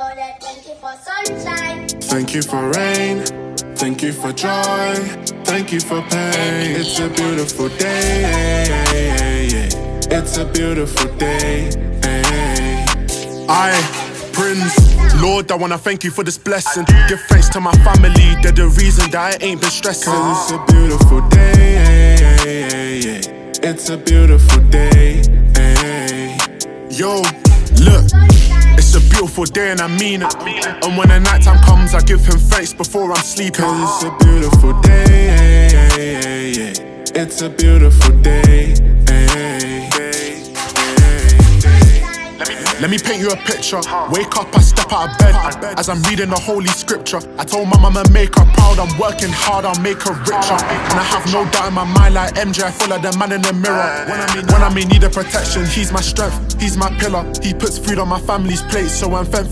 Gonna thank you for sunshine. Thank you for rain, thank you for joy, thank you for pain. It's a beautiful day, it's a beautiful day. Prince, Lord, I wanna thank you for this blessing. Give thanks to my family, they're the reason that I ain't been stressing. Cause it's a beautiful day, it's a beautiful day. Yo, look, it's a beautiful day and I mean it. And when the night time comes, I give him thanks before I'm sleeping. Cause it's a beautiful day, it's a beautiful day. Let me paint you a picture. Wake up, I step out of bed as I'm reading the holy scripture. I told my mama make her proud, I'm working hard, I'll make her richer. And I have no doubt in my mind like MJ, I feel like the man in the mirror. When I may need a protection, he's my strength, he's my pillar. He puts food on my family's plate, so I'm thankful